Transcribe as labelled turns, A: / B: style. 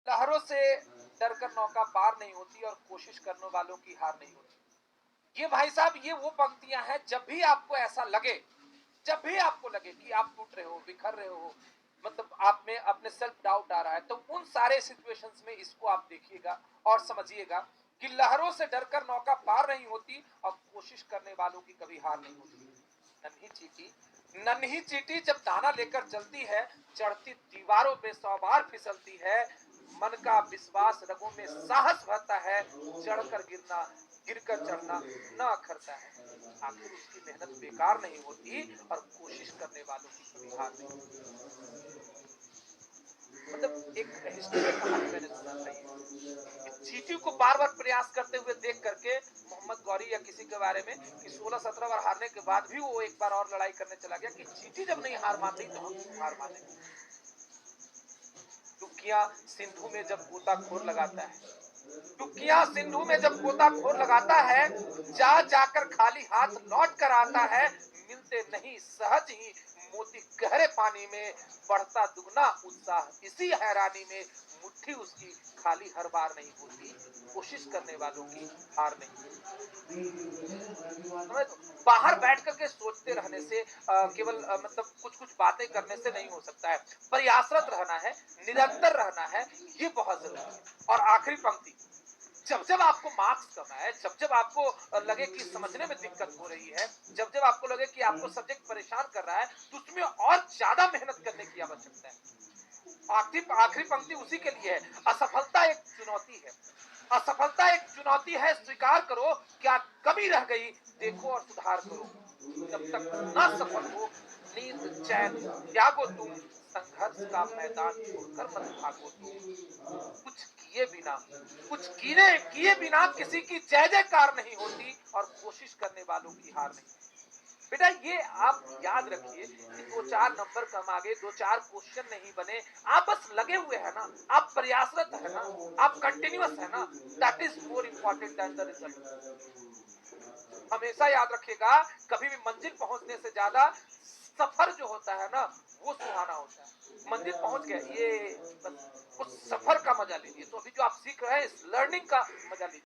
A: लहरों से डरकर नौका पार नहीं होती और कोशिश करने वालों की हार नहीं होती। ये भाई साहब, ये वो पंक्तियां हैं, जब भी आपको ऐसा लगे, जब भी आपको लगे कि आप टूट रहे हो, बिखर रहे हो, मतलब आप में अपने सेल्फ डाउट आ रहा है, तो उन सारे सिचुएशंस में इसको आप देखिएगा और समझिएगा कि लहरों से डरकर नौका पार नहीं होती और कोशिश करने वालों की कभी हार नहीं होती। नन्ही चींटी, नन्ही चींटी जब दाना लेकर चलती है, चढ़ती दीवारों पे 100 बार फिसलती है, मन का विश्वास रगों में साहस भरता है, चढ़कर गिरना, गिरकर चढ़ना न अखरता है। आखिर उसकी मेहनत बेकार नहीं होती और कोशिश करने वालों की कभी हार नहीं होती। मतलब एक हिस्ट्री में कहानी मैंने सुना था, ये चींटी को बार बार प्रयास करते हुए देख करके मोहम्मद गौरी या किसी के बारे में कि 16-17 बार हारने के बाद भी वो एक बार और लड़ाई करने चला गया कि चींटी जब नहीं हार मान रही तो हम क्यों हार मानेंगे। टुकिया सिंधु में जब गोताखोर लगाता है, टुकिया सिंधु में जब गोताखोर लगाता है, जा जाकर खाली हाथ लौट कर आता है, मिलते नहीं सहज ही मोती गहरे पानी में, बढ़ता दुगना उत्साह इसी हैरानी में, मुट्ठी उसकी खाली हर बार नहीं होती, कोशिश करने वालों की हार नहीं। समझ लो, बाहर बैठ करके सोचते रहने से केवल मतलब कुछ कुछ बातें करने से नहीं हो सकता है, प्रयासरत रहना है, निरंतर रहना है, ये बहुत जरूरी है। और आखिरी पंक्ति, जब जब आपको मार्क्स कम आए, जब जब आपको लगे कि समझने में दिक्कत हो रही है, जब जब आपको लगे कि आपको सब्जेक्ट परेशान कर रहा है, तो उसमें और ज्यादा मेहनत करने की आवश्यकता है। आखिरी पंक्ति उसी के लिए है, असफलता एक चुनौती है, असफलता एक चुनौती है, स्वीकार करो, क्या कमी रह गई देखो और सुधार करो, जब तक ना सफल हो नींद चैन त्यागो तुम, संघर्ष का मैदान छोड़कर मत भागो तुम। कुछ किए बिना, कुछ किए बिना किसी की जय जयकार नहीं होती और कोशिश करने वालों की हार नहीं। बेटा ये आप याद रखिए कि 2-4 नंबर कम आ गए, 2-4 क्वेश्चन नहीं बने, आप बस लगे हुए हैं ना, आप प्रयासरत है ना, आप कंटिन्यूअस है ना, that is more important than the result. हमेशा याद रखिएगा, कभी भी मंजिल पहुंचने से ज्यादा सफर जो होता है ना, वो सुहाना होता है। मंजिल पहुंच गए, ये बस उस सफर का मजा लीजिए। तो अभी जो आप सीख रहे हैं, इस लर्निंग का मजा लीजिए।